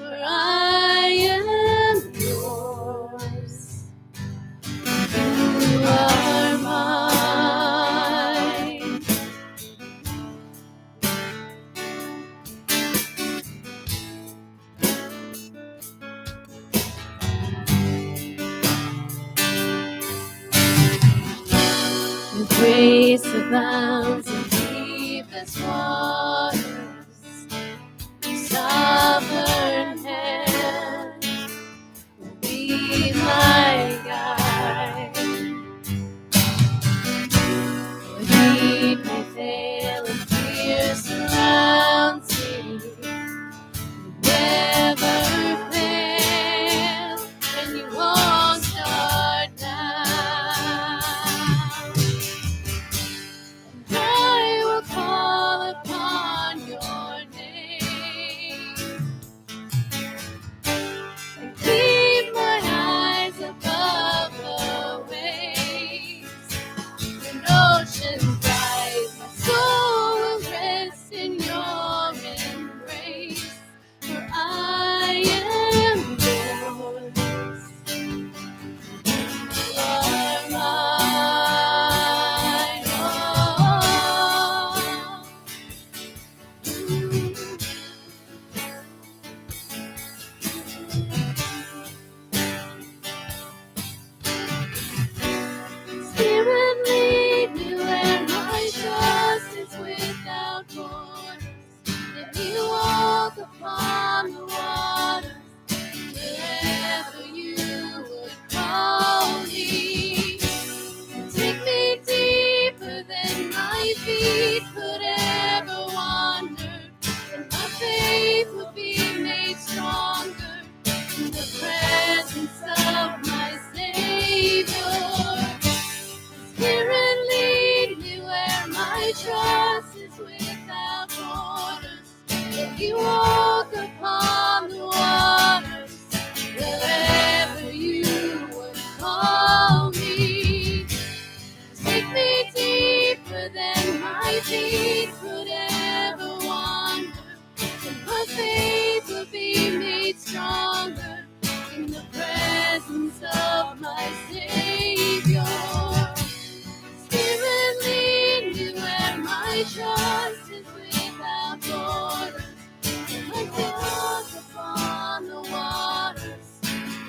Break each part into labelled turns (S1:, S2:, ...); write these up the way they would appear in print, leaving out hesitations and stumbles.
S1: for I am yours. You are mine. Your grace abounds in deepest waters. Your sovereign hand will be my guide. Your heat may fail and fear surrounds me. You never fail, and you won't start now. I will call upon your name and keep my eyes above the waves. When oceans rise, my soul will rest in your embrace. For I am yours. You are mine. Spirit, lead me where my trust is without borders. Let me walk upon the waters wherever you would call me. Take me deeper than my feet could ever wander, and my faith will be made stronger in the presence of my Savior. Spirit, lead me where my trust is without borders. Let me walk upon the waters wherever you would call me. Take me deeper than my feet could ever wander, and my faith will be made stronger in the presence of my Savior. Spirit, lead me where my trust is without borders. Let me walk upon the waters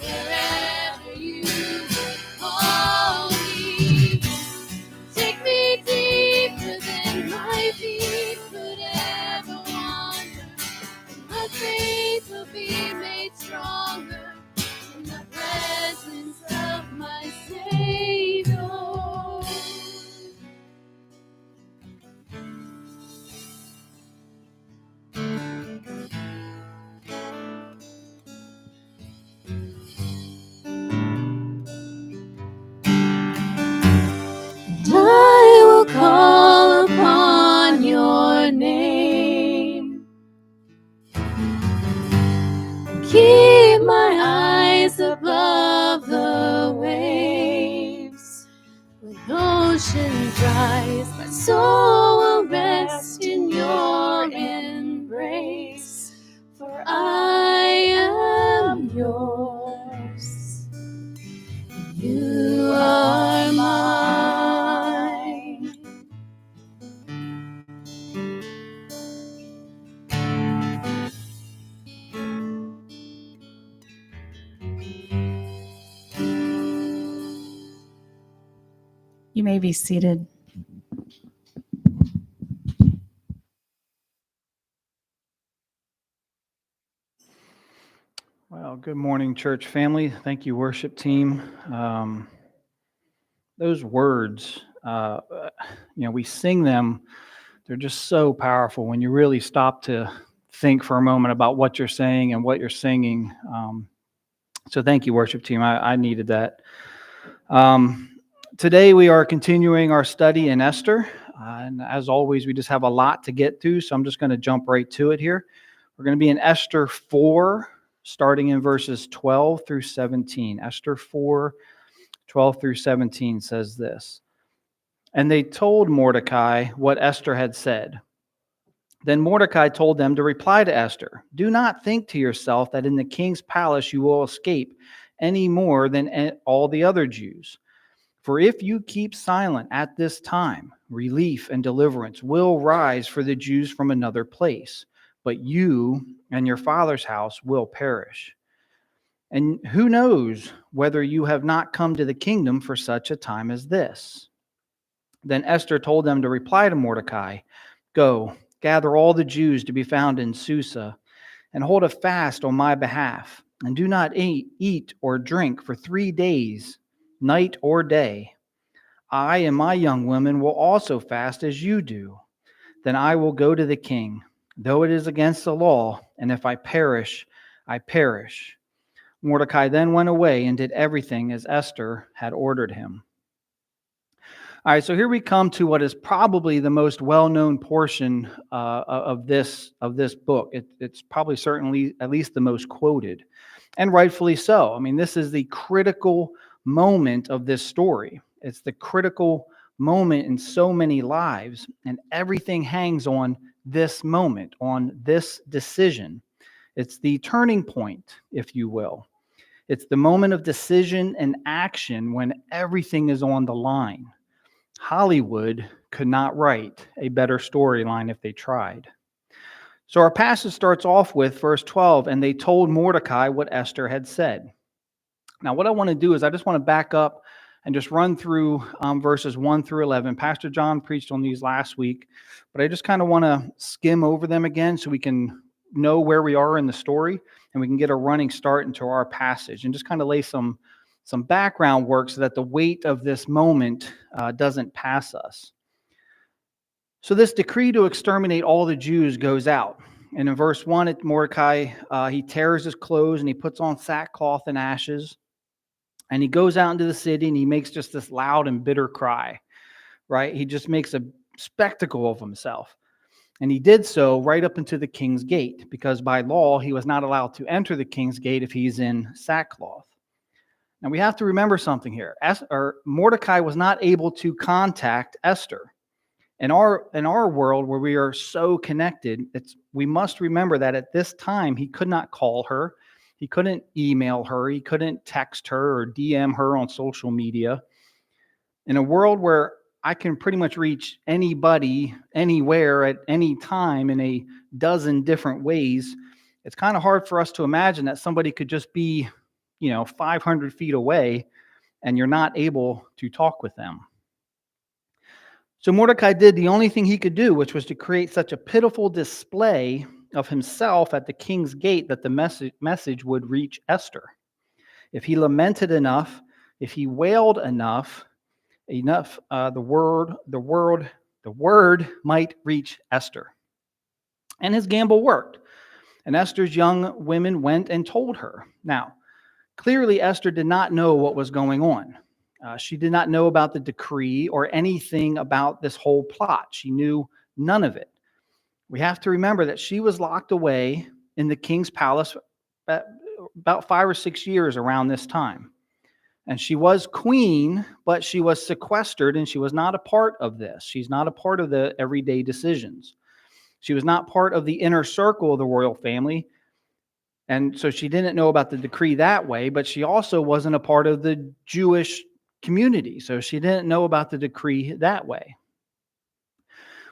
S1: wherever you would call me. Take me deeper than my feet could ever wander, and my faith will be made stronger in the presence of my Savior. I will call upon your name. Keep my eyes above the waves. When oceans rise, my soul will rest in your embrace. For I am yours. You are mine.
S2: You may be seated.
S3: Well, good morning, church family. Thank you, worship team. Those words, we sing them. They're just so powerful when you really stop to think for a moment about what you're saying and what you're singing. So thank you, worship team. I needed that. Today we are continuing our study in Esther. And as always, we just have a lot to get to, so I'm just going to jump right to it here. We're going to be in Esther 4, starting in verses 12 through 17. Esther 4, 12 through 17 says this. And they told Mordecai what Esther had said. Then Mordecai told them to reply to Esther, "Do not think to yourself that in the king's palace you will escape any more than all the other Jews. For if you keep silent at this time, relief and deliverance will rise for the Jews from another place, but you and your father's house will perish. And who knows whether you have not come to the kingdom for such a time as this?" Then Esther told them to reply to Mordecai, "Go, gather all the Jews to be found in Susa, and hold a fast on my behalf, and do not eat or drink for 3 days, night or day. I and my young women will also fast as you do. Then I will go to the king, though it is against the law, and if I perish, I perish." Mordecai then went away and did everything as Esther had ordered him. All right, so here we come to what is probably the most well-known portion of this book. It's probably certainly at least the most quoted, and rightfully so. I mean, this is the critical moment of this story. It's the critical moment in so many lives, and everything hangs on this moment, on this decision. It's the turning point, if you will. It's the moment of decision and action when everything is on the line. Hollywood could not write a better storyline if they tried. So our passage starts off with verse 12, and they told Mordecai what Esther had said. Now, what I want to do is I just want to back up and just run through verses 1 through 11. Pastor John preached on these last week, but I just kind of want to skim over them again so we can know where we are in the story and we can get a running start into our passage and just kind of lay some background work so that the weight of this moment doesn't pass us. So this decree to exterminate all the Jews goes out. And in verse 1, Mordecai, he tears his clothes and he puts on sackcloth and ashes. And he goes out into the city and he makes just this loud and bitter cry, right? He just makes a spectacle of himself. And he did so right up into the king's gate, because by law, he was not allowed to enter the king's gate if he's in sackcloth. Now, we have to remember something here. Mordecai was not able to contact Esther. In our world, where we are so connected, we must remember that at this time, he could not call her. He couldn't email her. He couldn't text her or DM her on social media. In a world where I can pretty much reach anybody, anywhere, at any time in a dozen different ways, it's kind of hard for us to imagine that somebody could just be 500 feet away and you're not able to talk with them. So Mordecai did the only thing he could do, which was to create such a pitiful display of himself at the king's gate that the message would reach Esther. If he lamented enough, if he wailed enough, the word might reach Esther. And his gamble worked. And Esther's young women went and told her. Now, clearly, Esther did not know what was going on. She did not know about the decree or anything about this whole plot. She knew none of it. We have to remember that she was locked away in the king's palace about 5 or 6 years around this time. And she was queen, but she was sequestered and she was not a part of this. She's not a part of the everyday decisions. She was not part of the inner circle of the royal family. And so she didn't know about the decree that way, but she also wasn't a part of the Jewish community. So she didn't know about the decree that way.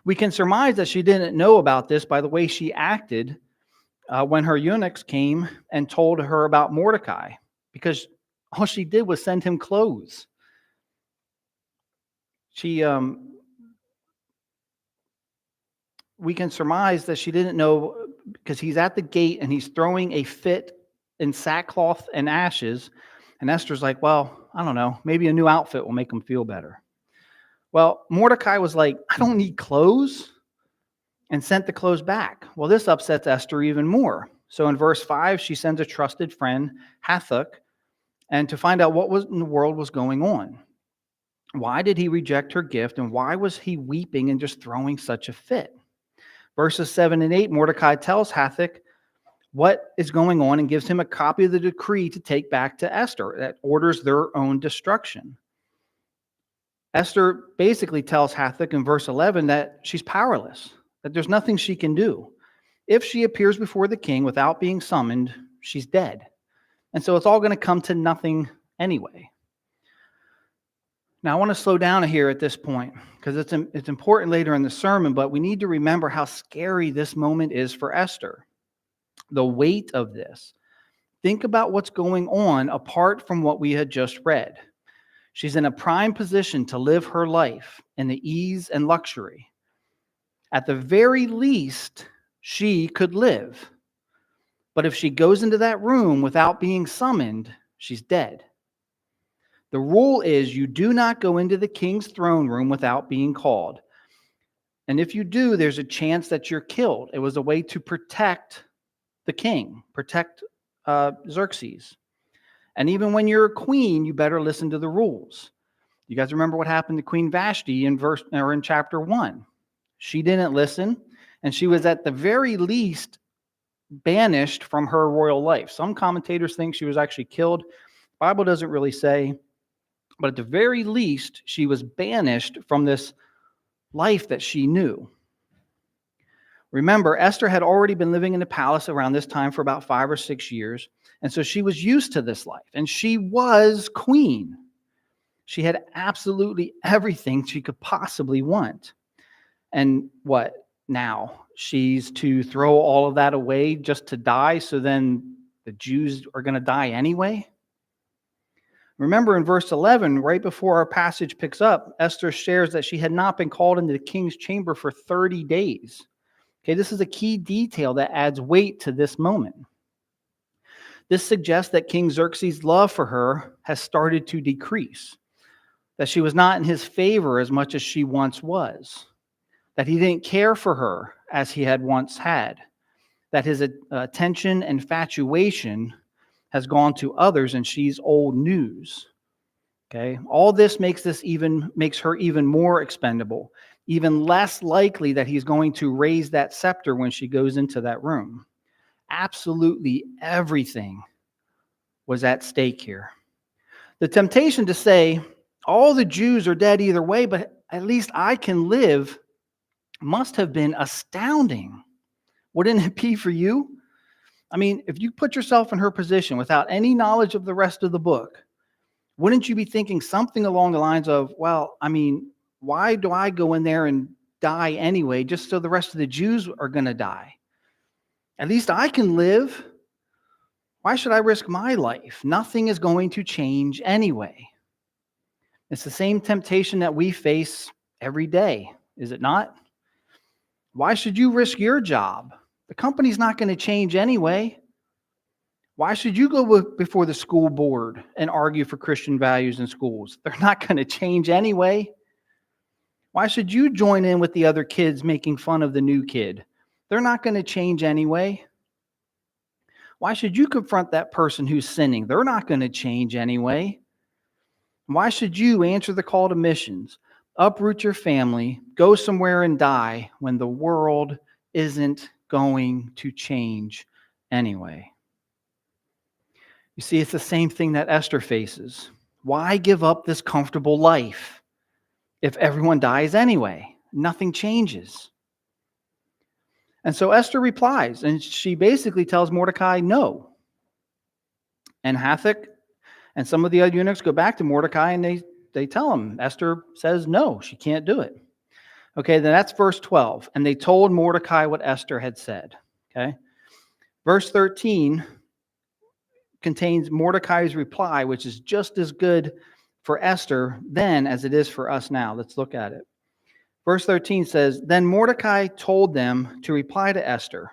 S3: We can surmise that she didn't know about this by the way she acted when her eunuchs came and told her about Mordecai, because all she did was send him clothes. We can surmise that she didn't know because he's at the gate and he's throwing a fit in sackcloth and ashes. And Esther's like, well, I don't know, maybe a new outfit will make him feel better. Well, Mordecai was like, I don't need clothes, and sent the clothes back. Well, this upsets Esther even more. So in verse 5, she sends a trusted friend, Hathach, and to find out what in the world was going on. Why did he reject her gift, and why was he weeping and just throwing such a fit? Verses 7 and 8, Mordecai tells Hathach what is going on and gives him a copy of the decree to take back to Esther that orders their own destruction. Esther basically tells Hathach in verse 11 that she's powerless, that there's nothing she can do. If she appears before the king without being summoned, she's dead. And so it's all going to come to nothing anyway. Now, I want to slow down here at this point because it's important later in the sermon, but we need to remember how scary this moment is for Esther. The weight of this. Think about what's going on apart from what we had just read. She's in a prime position to live her life in the ease and luxury. At the very least, she could live. But if she goes into that room without being summoned, she's dead. The rule is you do not go into the king's throne room without being called. And if you do, there's a chance that you're killed. It was a way to protect the king, protect Xerxes. And even when you're a queen, you better listen to the rules. You guys remember what happened to Queen Vashti in chapter 1? She didn't listen, and she was at the very least banished from her royal life. Some commentators think she was actually killed. The Bible doesn't really say, but at the very least, she was banished from this life that she knew. Remember, Esther had already been living in the palace around this time for about 5 or 6 years, and so she was used to this life, and she was queen. She had absolutely everything she could possibly want. And what now? She's to throw all of that away just to die, so then the Jews are going to die anyway? Remember in verse 11, right before our passage picks up, Esther shares that she had not been called into the king's chamber for 30 days. Okay, this is a key detail that adds weight to this moment. This suggests that King Xerxes' love for her has started to decrease, that she was not in his favor as much as she once was, that he didn't care for her as he had once had, that his attention and infatuation has gone to others and she's old news. Okay, all this makes her even more expendable, even less likely that he's going to raise that scepter when she goes into that room. Absolutely everything was at stake here. The temptation to say, all the Jews are dead either way, but at least I can live, must have been astounding. Wouldn't it be for you? I mean, if you put yourself in her position without any knowledge of the rest of the book, wouldn't you be thinking something along the lines of, well, I mean, why do I go in there and die anyway, just so the rest of the Jews are going to die? At least I can live. Why should I risk my life? Nothing is going to change anyway. It's the same temptation that we face every day, is it not? Why should you risk your job? The company's not going to change anyway. Why should you go before the school board and argue for Christian values in schools? They're not going to change anyway. Why should you join in with the other kids making fun of the new kid? They're not going to change anyway. Why should you confront that person who's sinning? They're not going to change anyway. Why should you answer the call to missions, uproot your family, go somewhere and die when the world isn't going to change anyway? You see, it's the same thing that Esther faces. Why give up this comfortable life if everyone dies anyway? Nothing changes. And so Esther replies, and she basically tells Mordecai no. And Hathach and some of the other eunuchs go back to Mordecai and they tell him, Esther says no, she can't do it. Okay, then that's verse 12. And they told Mordecai what Esther had said. Okay, verse 13 contains Mordecai's reply, which is just as good for Esther then as it is for us now. Let's look at it. Verse 13 says, Then Mordecai told them to reply to Esther,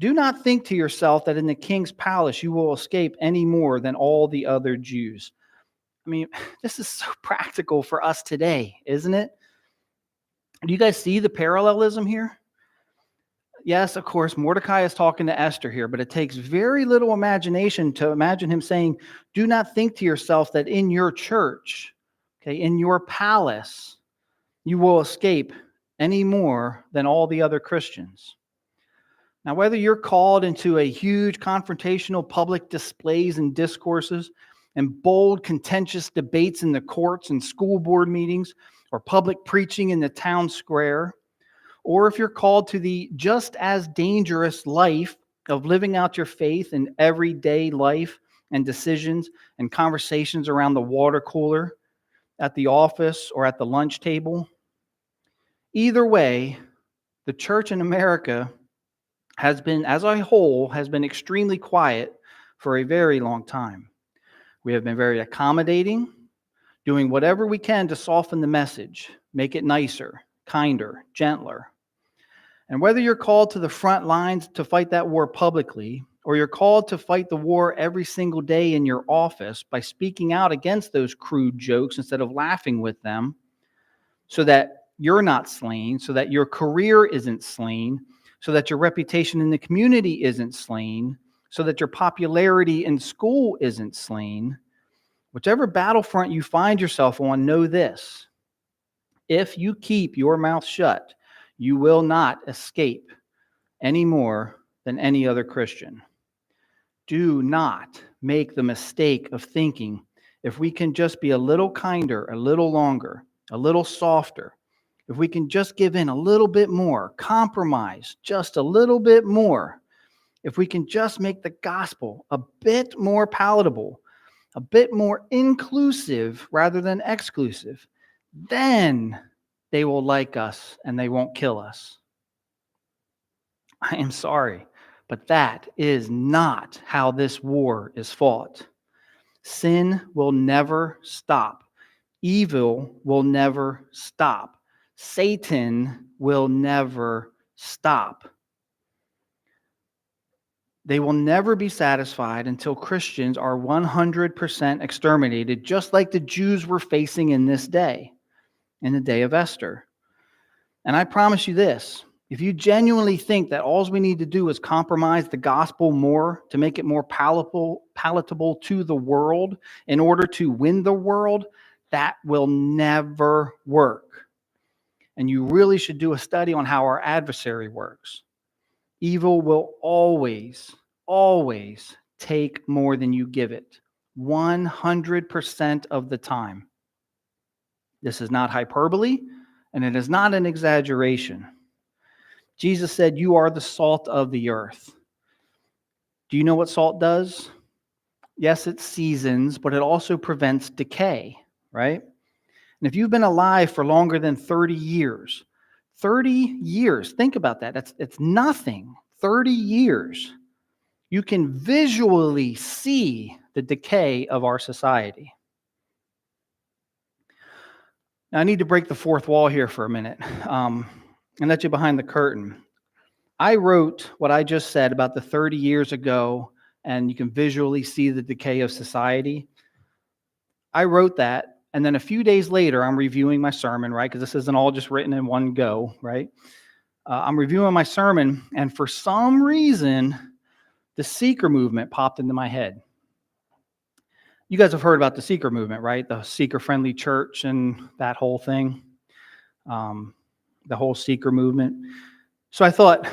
S3: Do not think to yourself that in the king's palace you will escape any more than all the other Jews. I mean, this is so practical for us today, isn't it? Do you guys see the parallelism here? Yes, of course, Mordecai is talking to Esther here, but it takes very little imagination to imagine him saying, Do not think to yourself that in your church, okay, in your palace, you will escape any more than all the other Christians. Now, whether you're called into a huge confrontational public displays and discourses and bold contentious debates in the courts and school board meetings or public preaching in the town square, or if you're called to the just as dangerous life of living out your faith in everyday life and decisions and conversations around the water cooler, at the office, or at the lunch table. Either way, the church in America has been, as a whole, has been extremely quiet for a very long time. We have been very accommodating, doing whatever we can to soften the message, make it nicer, kinder, gentler. And whether you're called to the front lines to fight that war publicly, or you're called to fight the war every single day in your office by speaking out against those crude jokes instead of laughing with them, so that you're not slain, so that your career isn't slain, so that your reputation in the community isn't slain, so that your popularity in school isn't slain, whichever battlefront you find yourself on, know this: if you keep your mouth shut, you will not escape any more than any other Christian. Do not make the mistake of thinking, if we can just be a little kinder, a little longer, a little softer, if we can just give in a little bit more, compromise just a little bit more, if we can just make the gospel a bit more palatable, a bit more inclusive rather than exclusive, then they will like us and they won't kill us. I am sorry, but that is not how this war is fought. Sin will never stop. Evil will never stop. Satan will never stop. They will never be satisfied until Christians are 100% exterminated, just like the Jews were facing in this day, in the day of Esther. And I promise you this: if you genuinely think that all we need to do is compromise the gospel more to make it more palatable to the world in order to win the world, that will never work. And you really should do a study on how our adversary works. Evil will always take more than you give it, 100% of the time. This is not hyperbole, and it is not an exaggeration. Jesus said, "You are the salt of the earth." Do you know what salt does? Yes, it seasons, but it also prevents decay, right? And if you've been alive for longer than 30 years, think about that. It's nothing. 30 years. You can visually see the decay of our society. Now, I need to break the fourth wall here for a minute and let you behind the curtain. I wrote what I just said about the 30 years ago, and you can visually see the decay of society. I wrote that, and then a few days later, I'm reviewing my sermon, right? Because this isn't all just written in one go, right? I'm reviewing my sermon, and for some reason, the seeker movement popped into my head. You guys have heard about the seeker movement, right? The seeker-friendly church and that whole thing, the whole seeker movement. So I thought,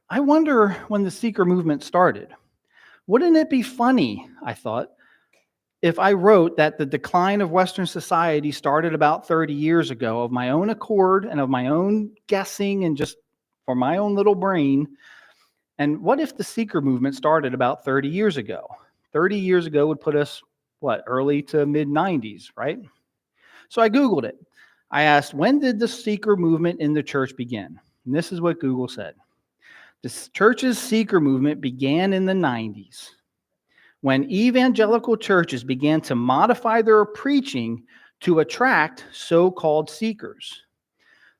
S3: I wonder when the seeker movement started. Wouldn't it be funny, I thought, if I wrote that the decline of Western society started about 30 years ago of my own accord and of my own guessing and just for my own little brain? And what if the seeker movement started about 30 years ago? 30 years ago would put us, early to mid-90s, right? So I Googled it. I asked, when did the seeker movement in the church begin? And this is what Google said. The church's seeker movement began in the 90s, when evangelical churches began to modify their preaching to attract so-called seekers.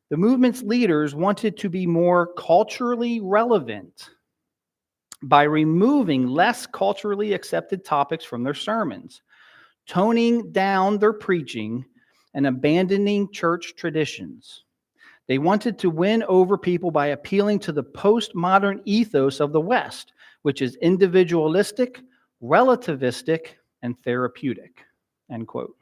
S3: The movement's leaders wanted to be more culturally relevant by removing less culturally accepted topics from their sermons, toning down their preaching, and abandoning church traditions. They wanted to win over people by appealing to the postmodern ethos of the West, which is individualistic, relativistic, and therapeutic, end quote.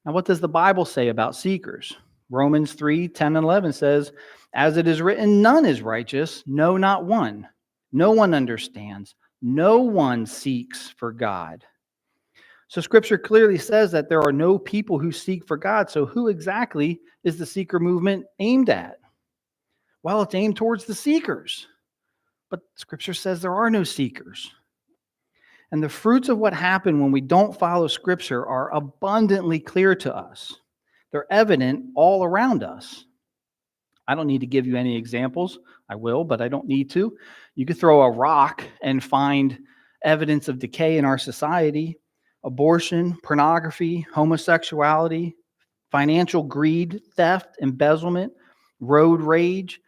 S3: Now, what does the Bible say about seekers? Romans 3:10 and 11 says, "As it is written, none is righteous, no, not one. No one understands. No one seeks for God." So Scripture clearly says that there are no people who seek for God. So who exactly is the seeker movement aimed at? Well, it's aimed towards the seekers. But Scripture says there are no seekers. And the fruits of what happened when we don't follow Scripture are abundantly clear to us. They're evident all around us. I don't need to give you any examples. I will, but I don't need to. You could throw a rock and find evidence of decay in our society: abortion, pornography, homosexuality, financial greed, theft, embezzlement, road rage,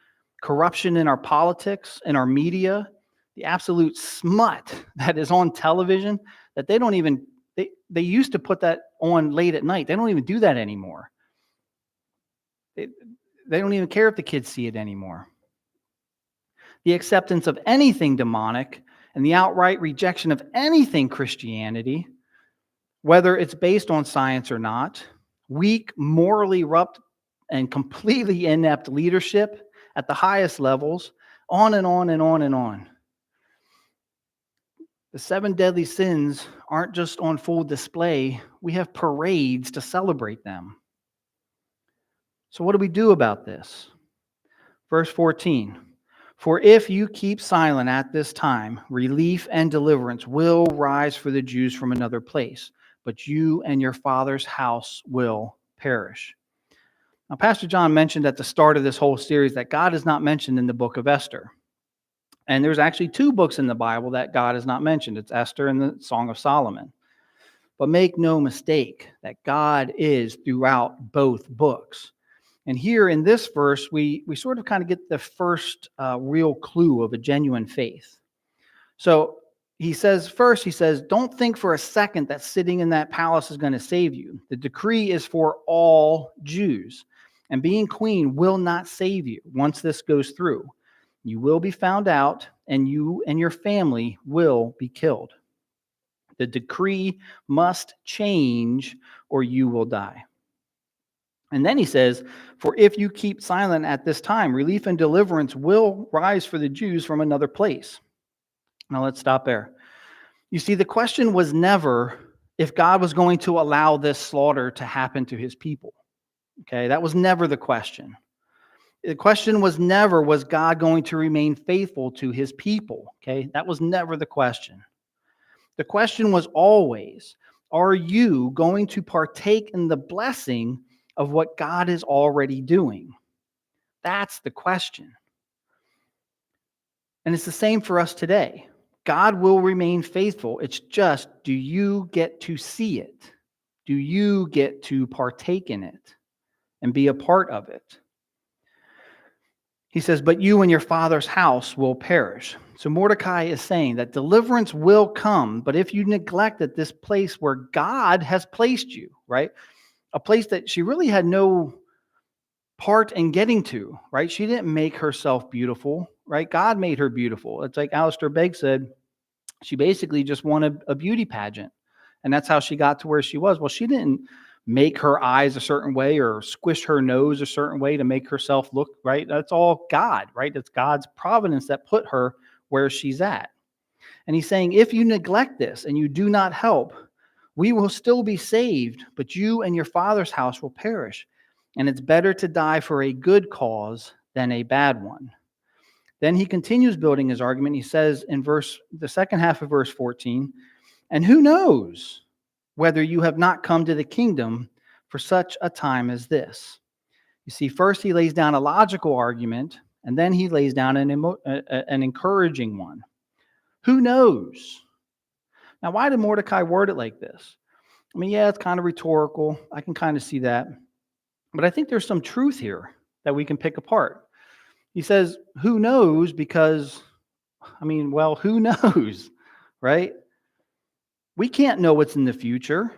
S3: corruption in our politics, in our media, the absolute smut that is on television that they don't even, they used to put that on late at night. They don't even do that anymore. They don't even care if the kids see it anymore. The acceptance of anything demonic and the outright rejection of anything Christianity, whether it's based on science or not, weak, morally corrupt, and completely inept leadership at the highest levels, on and on and on and on. The 7 deadly sins aren't just on full display. We have parades to celebrate them. So what do we do about this? Verse 14, for if you keep silent at this time, relief and deliverance will rise for the Jews from another place, but you and your father's house will perish. Now, Pastor John mentioned at the start of this whole series that God is not mentioned in the book of Esther. And there's actually 2 books in the Bible that God is not mentioned. It's Esther and the Song of Solomon. But make no mistake that God is throughout both books. And here in this verse, we sort of kind of get the first real clue of a genuine faith. So he says, don't think for a second that sitting in that palace is going to save you. The decree is for all Jews. And being queen will not save you once this goes through. You will be found out, and you and your family will be killed. The decree must change, or you will die. And then he says, for if you keep silent at this time, relief and deliverance will rise for the Jews from another place. Now let's stop there. You see, the question was never if God was going to allow this slaughter to happen to his people. Okay, that was never the question. The question was never, was God going to remain faithful to his people? Okay, that was never the question. The question was always, are you going to partake in the blessing of what God is already doing? That's the question. And it's the same for us today. God will remain faithful. It's just, do you get to see it? Do you get to partake in it and be a part of it? He says, but you and your father's house will perish. So Mordecai is saying that deliverance will come, but if you neglect it, this place where God has placed you, right? A place that she really had no part in getting to, right? She didn't make herself beautiful, right? God made her beautiful. It's like Alistair Begg said, she basically just wanted a beauty pageant. And that's how she got to where she was. Well, she didn't make her eyes a certain way or squish her nose a certain way to make herself look right. That's all God, right? It's God's providence that put her where she's at. And he's saying, if you neglect this and you do not help, we will still be saved, but you and your father's house will perish. And it's better to die for a good cause than a bad one. Then he continues building his argument. He says in the second half of verse 14, and who knows whether you have not come to the kingdom for such a time as this. You see, first he lays down a logical argument, and then he lays down an encouraging one. Who knows? Now, why did Mordecai word it like this? I mean, yeah, it's kind of rhetorical. I can kind of see that. But I think there's some truth here that we can pick apart. He says, who knows? Because, who knows, right? We can't know what's in the future.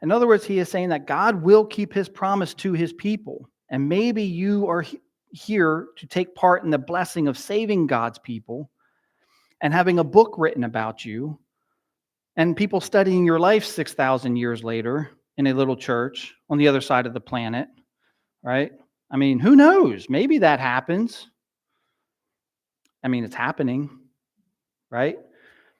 S3: In other words, he is saying that God will keep his promise to his people. And maybe you are here to take part in the blessing of saving God's people and having a book written about you and people studying your life 6,000 years later in a little church on the other side of the planet, right? I mean, who knows? Maybe that happens. I mean, it's happening, right?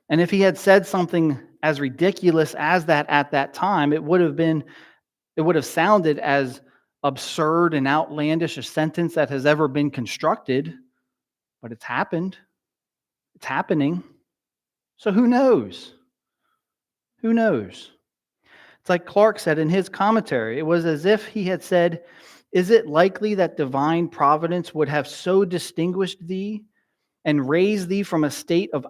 S3: And if he had said something as ridiculous as that at that time, it would have sounded as absurd and outlandish a sentence that has ever been constructed, but it's happened. It's happening. So who knows? Who knows? It's like Clark said in his commentary. It was as if he had said, "Is it likely that divine providence would have so distinguished thee and raised thee from a state of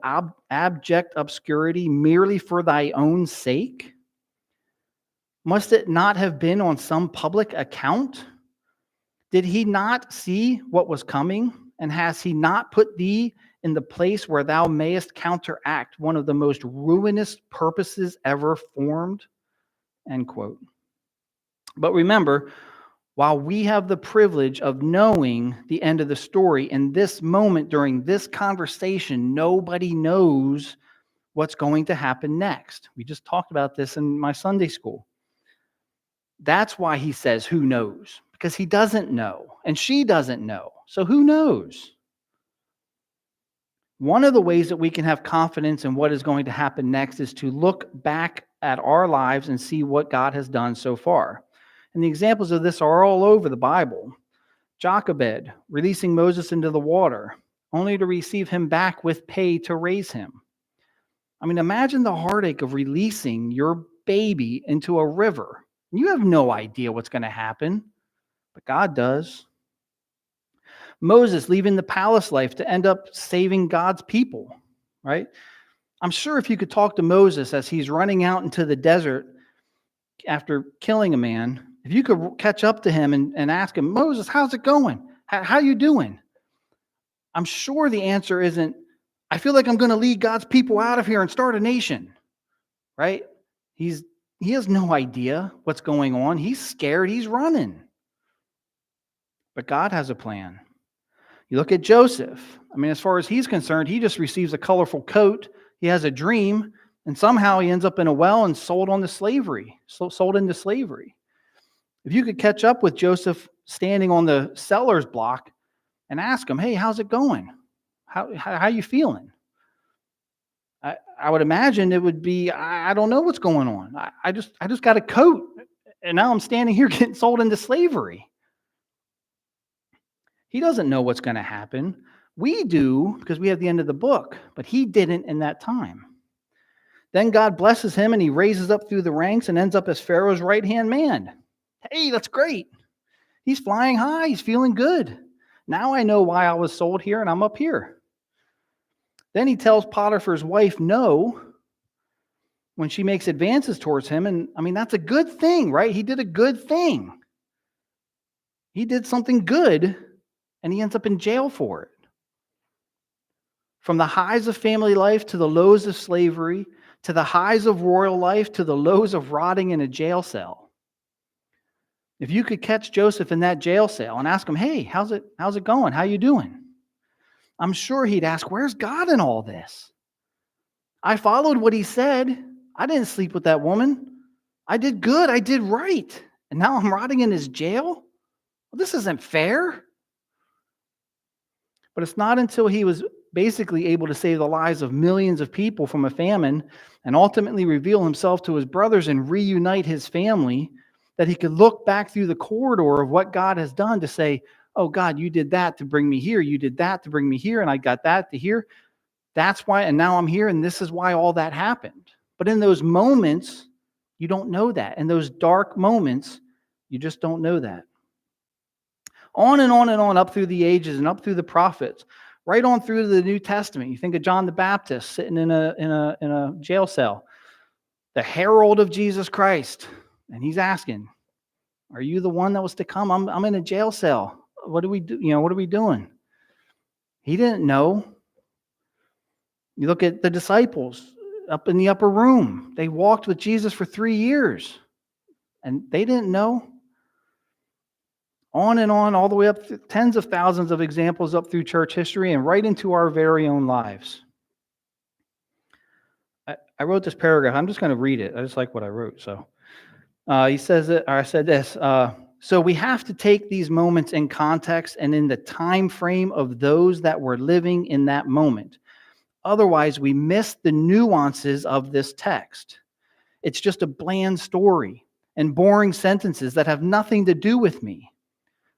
S3: abject obscurity merely for thy own sake? Must it not have been on some public account? Did he not see what was coming? And has he not put thee in the place where thou mayest counteract one of the most ruinous purposes ever formed?" End quote. But remember, while we have the privilege of knowing the end of the story, in this moment during this conversation, nobody knows what's going to happen next. We just talked about this in my Sunday school. That's why he says, who knows? Because he doesn't know, and she doesn't know. So who knows? One of the ways that we can have confidence in what is going to happen next is to look back at our lives and see what God has done so far. And the examples of this are all over the Bible. Jochebed, releasing Moses into the water, only to receive him back with pay to raise him. I mean, imagine the heartache of releasing your baby into a river. You have no idea what's going to happen, but God does. Moses leaving the palace life to end up saving God's people, right? I'm sure if you could talk to Moses as he's running out into the desert after killing a man, if you could catch up to him and ask him, "Moses, how's it going? How you doing?" I'm sure the answer isn't, "I feel like I'm going to lead God's people out of here and start a nation," right? He has no idea what's going on. He's scared. He's running. But God has a plan. You look at Joseph. I mean, as far as he's concerned, he just receives a colorful coat. He has a dream, and somehow he ends up in a well and sold into slavery. If you could catch up with Joseph standing on the seller's block and ask him, "Hey, how's it going? How you feeling?" I would imagine it would be, "I don't know what's going on. I just got a coat, and now I'm standing here getting sold into slavery." He doesn't know what's going to happen. We do because we have the end of the book, but he didn't in that time. Then God blesses him and he raises up through the ranks and ends up as Pharaoh's right-hand man. Hey, that's great. He's flying high. He's feeling good. Now I know why I was sold here and I'm up here. Then he tells Potiphar's wife no when she makes advances towards him. And I mean, that's a good thing, right? He did a good thing. He did something good and he ends up in jail for it. From the highs of family life to the lows of slavery, to the highs of royal life, to the lows of rotting in a jail cell. If you could catch Joseph in that jail cell and ask him, "Hey, how's it going? How you doing?" I'm sure he'd ask, "Where's God in all this? I followed what he said. I didn't sleep with that woman. I did good. I did right. And now I'm rotting in his jail? Well, this isn't fair." But it's not until he was basically able to save the lives of millions of people from a famine and ultimately reveal himself to his brothers and reunite his family that he could look back through the corridor of what God has done to say, "Oh God, you did that to bring me here. You did that to bring me here. And I got that to here. That's why, and now I'm here. And this is why all that happened." But in those moments, you don't know that. In those dark moments, you just don't know that. On and on and on, up through the ages and up through the prophets, right on through the New Testament. You think of John the Baptist sitting in a jail cell, the herald of Jesus Christ, and he's asking, "Are you the one that was to come? I'm in a jail cell. What do we do? What are we doing?" He didn't know. You look at the disciples up in the upper room. They walked with Jesus for 3 years, and they didn't know. On and on, all the way up, tens of thousands of examples up through church history and right into our very own lives. I wrote this paragraph. I'm just going to read it. I just like what I wrote. So he says it, or I said this. So we have to take these moments in context and in the time frame of those that were living in that moment. Otherwise, we miss the nuances of this text. It's just a bland story. and boring sentences that have nothing to do with me.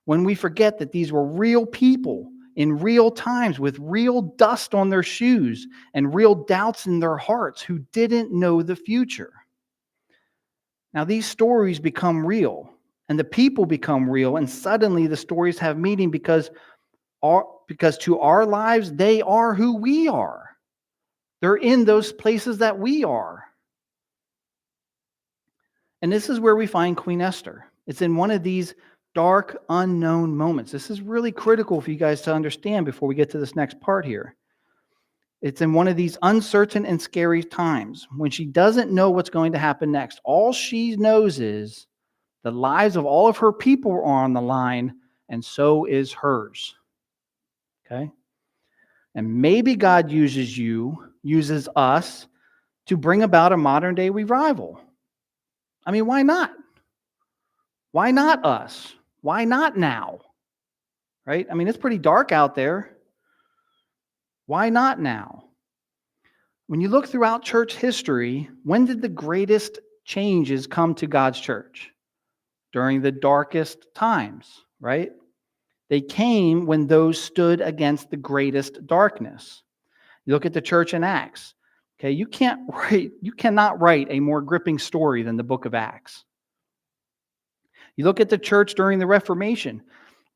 S3: When we forget that these were real people in real times with real dust on their shoes and real doubts in their hearts who didn't know the future. Now, these stories become real and the people become real, and suddenly the stories have meaning because to our lives, they are who we are. They're in those places that we are. And this is where we find Queen Esther. It's in one of these dark, unknown moments. This is really critical for you guys to understand before we get to this next part here. It's in one of these uncertain and scary times when she doesn't know what's going to happen next. All she knows is the lives of all of her people are on the line, and so is hers. Okay? And maybe God uses us to bring about a modern day revival. I mean, why not? Why not us? Why not now? Right? I mean, it's pretty dark out there. Why not now? When you look throughout church history, when did the greatest changes come to God's church? During the darkest times, right? They came when those stood against the greatest darkness. You look at the church in Acts. Okay, you cannot write a more gripping story than the book of Acts. You look at the church during the Reformation.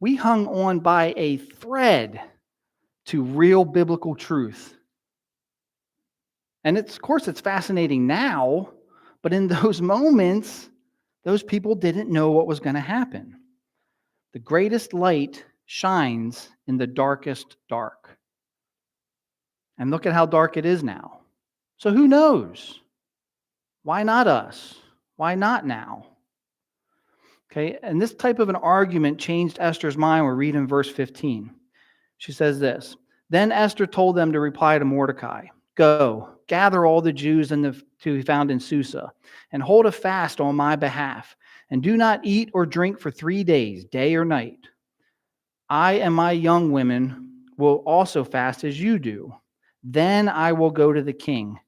S3: We hung on by a thread to real biblical truth. And of course, it's fascinating now, but in those moments, those people didn't know what was going to happen. The greatest light shines in the darkest dark. And look at how dark it is now. So who knows? Why not us? Why not now? Okay, and this type of an argument changed Esther's mind. We read in verse 15. She says this, "Then Esther told them to reply to Mordecai, 'Go, gather all the Jews to be found in Susa, and hold a fast on my behalf, and do not eat or drink for 3 days, day or night. I and my young women will also fast as you do. Then I will go to the king,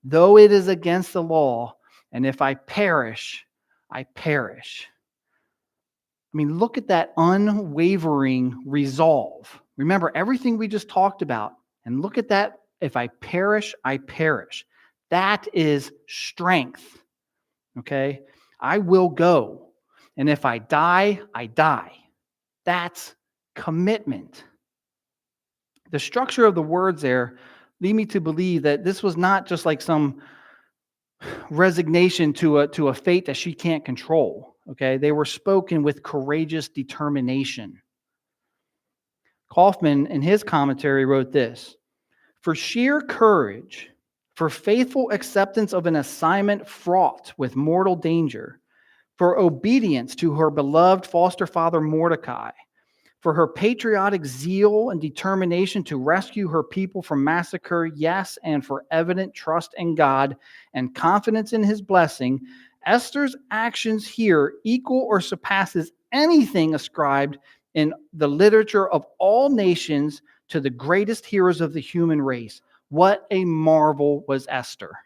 S3: though it is against the law, and if I perish, I perish.'" I mean, look at that unwavering resolve. Remember everything we just talked about. And look at that. If I perish, I perish. That is strength. Okay? I will go. And if I die, I die. That's commitment. The structure of the words there lead me to believe that this was not just like some resignation to a fate that she can't control. Okay, they were spoken with courageous determination. Kaufman, in his commentary, wrote this: "For sheer courage, for faithful acceptance of an assignment fraught with mortal danger, for obedience to her beloved foster father Mordecai, for her patriotic zeal and determination to rescue her people from massacre, yes, and for evident trust in God and confidence in his blessing, Esther's actions here equal or surpasses anything ascribed in the literature of all nations to the greatest heroes of the human race. What a marvel was Esther."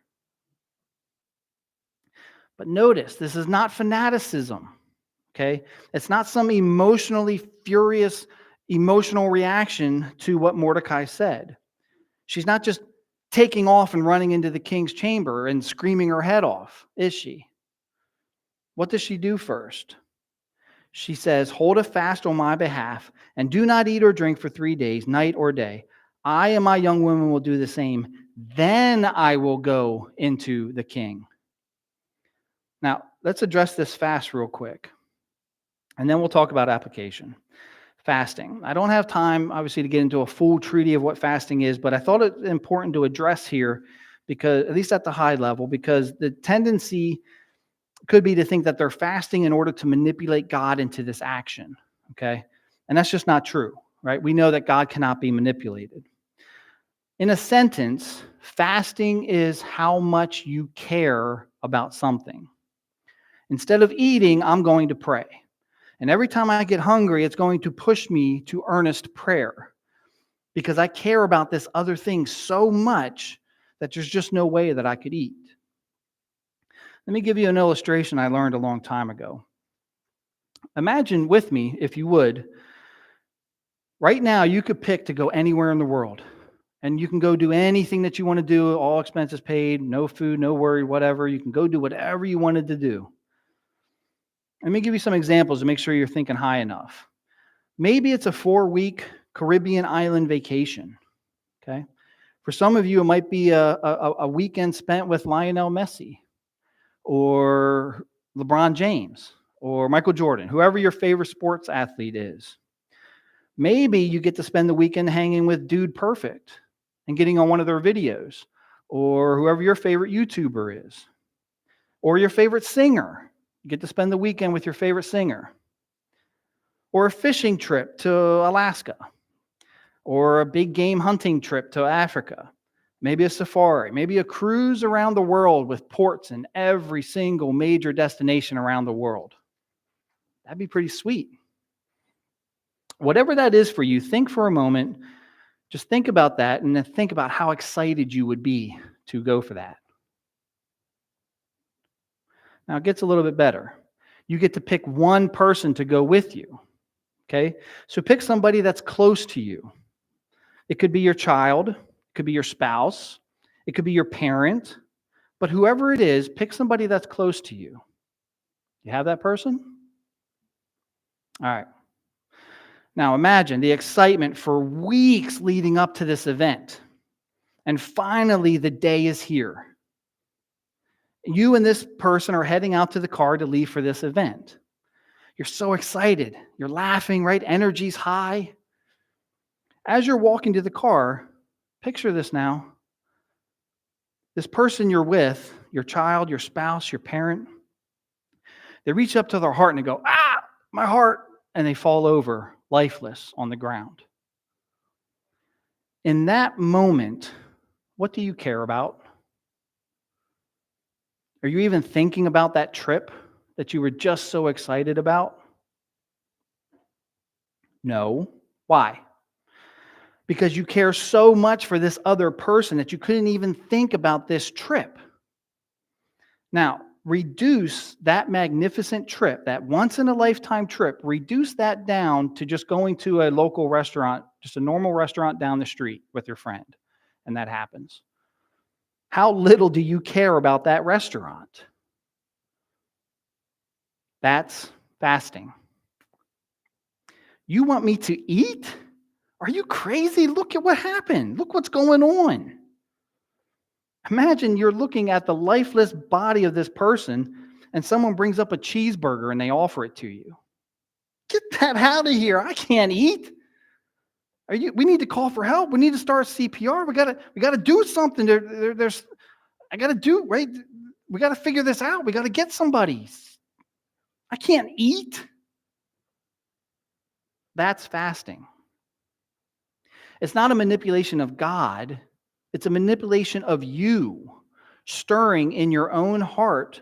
S3: But notice, this is not fanaticism. Okay? It's not some emotionally furious, emotional reaction to what Mordecai said. She's not just taking off and running into the king's chamber and screaming her head off, is she? What does she do first? She says, "Hold a fast on my behalf and do not eat or drink for 3 days, night or day. I and my young women will do the same. Then I will go into the king." Now, let's address this fast real quick. And then we'll talk about application. Fasting. I don't have time, obviously, to get into a full treatise of what fasting is, but I thought it important to address here because, at least at the high level, because the tendency could be to think that they're fasting in order to manipulate God into this action. Okay? And that's just not true, right? We know that God cannot be manipulated. In a sentence, fasting is how much you care about something. Instead of eating, I'm going to pray. And every time I get hungry, it's going to push me to earnest prayer because I care about this other thing so much that there's just no way that I could eat. Let me give you an illustration I learned a long time ago. Imagine with me, if you would, right now you could pick to go anywhere in the world. And you can go do anything that you want to do, all expenses paid, no food, no worry, whatever. You can go do whatever you wanted to do. Let me give you some examples to make sure you're thinking high enough. Maybe it's a 4-week Caribbean island vacation. Okay. For some of you, it might be a weekend spent with Lionel Messi or LeBron James or Michael Jordan, whoever your favorite sports athlete is. Maybe you get to spend the weekend hanging with Dude Perfect and getting on one of their videos, or whoever your favorite YouTuber is, or your favorite singer. You get to spend the weekend with your favorite singer, or a fishing trip to Alaska, or a big game hunting trip to Africa, maybe a safari, maybe a cruise around the world with ports in every single major destination around the world. That'd be pretty sweet. Whatever that is for you, think for a moment. Just think about that and then think about how excited you would be to go for that. Now it gets a little bit better. You get to pick one person to go with you. Okay? So pick somebody that's close to you. It could be your child, it could be your spouse, it could be your parent, but whoever it is, pick somebody that's close to you. You have that person? All right. Now imagine the excitement for weeks leading up to this event. And finally, the day is here. You and this person are heading out to the car to leave for this event. You're so excited. You're laughing, right? Energy's high. As you're walking to the car, picture this now. This person you're with, your child, your spouse, your parent, they reach up to their heart and they go, "Ah, my heart," and they fall over lifeless on the ground. In that moment, what do you care about? Are you even thinking about that trip that you were just so excited about? No. Why? Because you care so much for this other person that you couldn't even think about this trip. Now, reduce that magnificent trip, that once-in-a-lifetime trip, reduce that down to just going to a local restaurant, just a normal restaurant down the street with your friend, and that happens. How little do you care about that restaurant? That's fasting. You want me to eat? Are you crazy? Look at what happened. Look what's going on. Imagine you're looking at the lifeless body of this person and someone brings up a cheeseburger and they offer it to you. Get that out of here. I can't eat. We need to call for help. We need to start CPR. We gotta do something. I gotta do, right? We gotta figure this out. We gotta get somebody. I can't eat. That's fasting. It's not a manipulation of God. It's a manipulation of you stirring in your own heart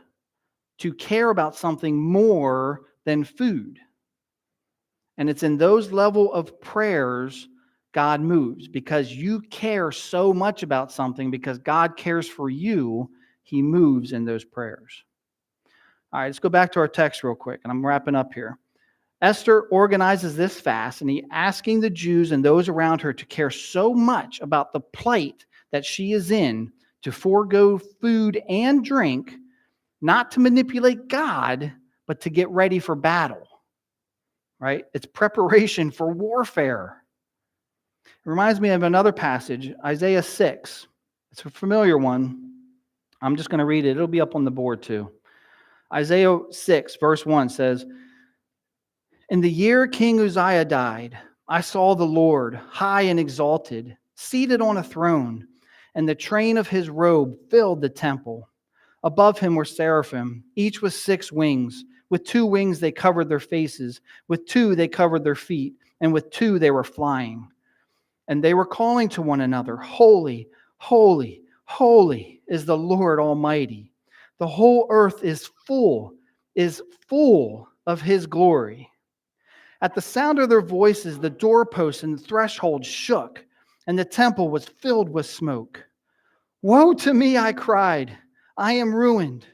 S3: to care about something more than food. And it's in those level of prayers God moves, because you care so much about something, because God cares for you, he moves in those prayers. All right, let's go back to our text real quick, and I'm wrapping up here. Esther organizes this fast, and he's asking the Jews and those around her to care so much about the plight that she is in to forego food and drink, not to manipulate God, but to get ready for battle, right? It's preparation for warfare. It reminds me of another passage, Isaiah 6. It's a familiar one. I'm just going to read it. It'll be up on the board too. Isaiah 6, verse 1 says, "In the year King Uzziah died, I saw the Lord high and exalted, seated on a throne, and the train of his robe filled the temple. Above him were seraphim, each with 6 wings. With 2 wings they covered their faces, with 2 they covered their feet, and with 2 they were flying. And they were calling to one another, 'Holy, holy, holy is the Lord Almighty. The whole earth is full of his glory.' At the sound of their voices, the doorposts and the threshold shook, and the temple was filled with smoke. 'Woe to me,' I cried. 'I am ruined,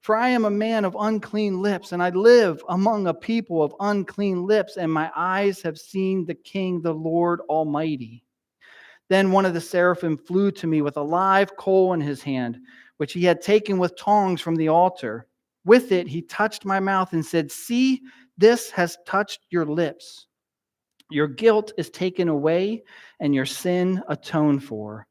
S3: For I am a man of unclean lips, and I live among a people of unclean lips, and my eyes have seen the King, the Lord Almighty. Then one of the seraphim flew to me with a live coal in his hand, which he had taken with tongs from the altar. With it he touched my mouth and said, "See, this has touched your lips. Your guilt is taken away, and your sin atoned for."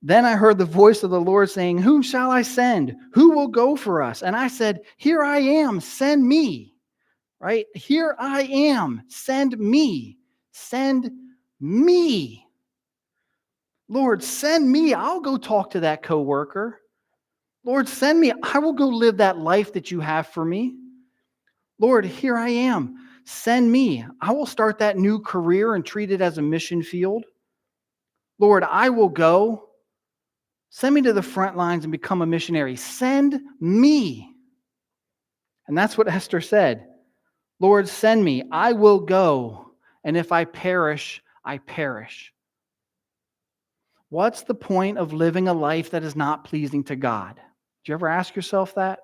S3: Then I heard the voice of the Lord saying, "Whom shall I send? Who will go for us?" And I said, "Here I am, send me." Right? Here I am, send me. Send me. Lord, send me. I'll go talk to that coworker. Lord, send me. I will go live that life that you have for me. Lord, here I am. Send me. I will start that new career and treat it as a mission field. Lord, I will go. Send me to the front lines and become a missionary. Send me. And that's what Esther said. Lord, send me. I will go. And if I perish, I perish. What's the point of living a life that is not pleasing to God? Do you ever ask yourself that?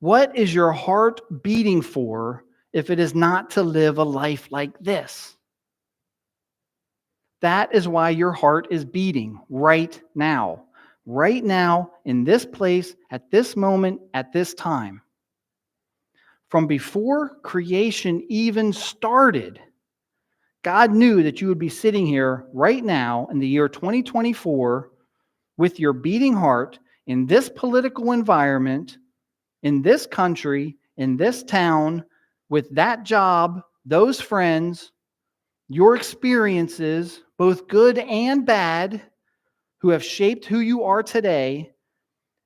S3: What is your heart beating for if it is not to live a life like this? That is why your heart is beating right now. Right now, in this place, at this moment, at this time. From before creation even started, God knew that you would be sitting here right now in the year 2024 with your beating heart in this political environment, in this country, in this town, with that job, those friends, your experiences, both good and bad, who have shaped who you are today,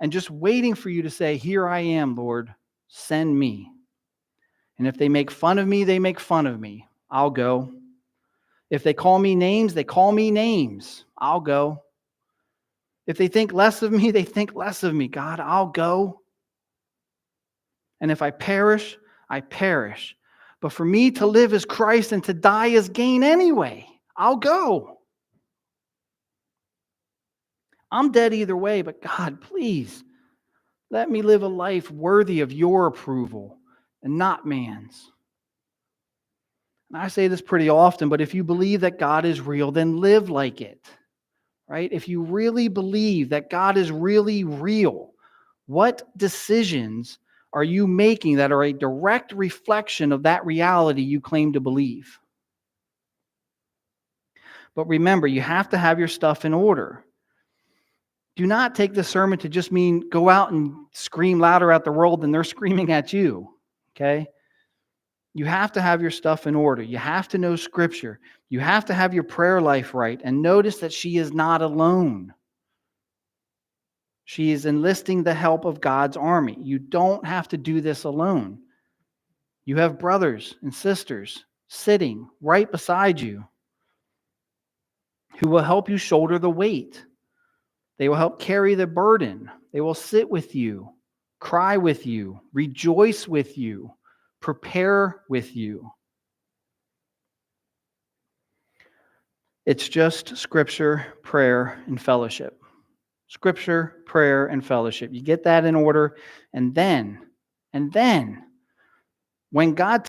S3: and just waiting for you to say, "Here I am, Lord, send me." And if they make fun of me, they make fun of me. I'll go. If they call me names, they call me names. I'll go. If they think less of me, they think less of me. God, I'll go. And if I perish, I perish. But for me to live is Christ and to die is gain anyway. I'll go. I'm dead either way, but God, please, let me live a life worthy of your approval and not man's. And I say this pretty often, but if you believe that God is real, then live like it. Right? If you really believe that God is really real, what decisions are you making that are a direct reflection of that reality you claim to believe? But remember, you have to have your stuff in order. Do not take the sermon to just mean go out and scream louder at the world than they're screaming at you. Okay? You have to have your stuff in order. You have to know Scripture. You have to have your prayer life right. And notice that she is not alone. She is enlisting the help of God's army. You don't have to do this alone. You have brothers and sisters sitting right beside you who will help you shoulder the weight. They will help carry the burden. They will sit with you, cry with you, rejoice with you, prepare with you. It's just Scripture, prayer, and fellowship. Scripture, prayer, and fellowship. You get that in order, and then when God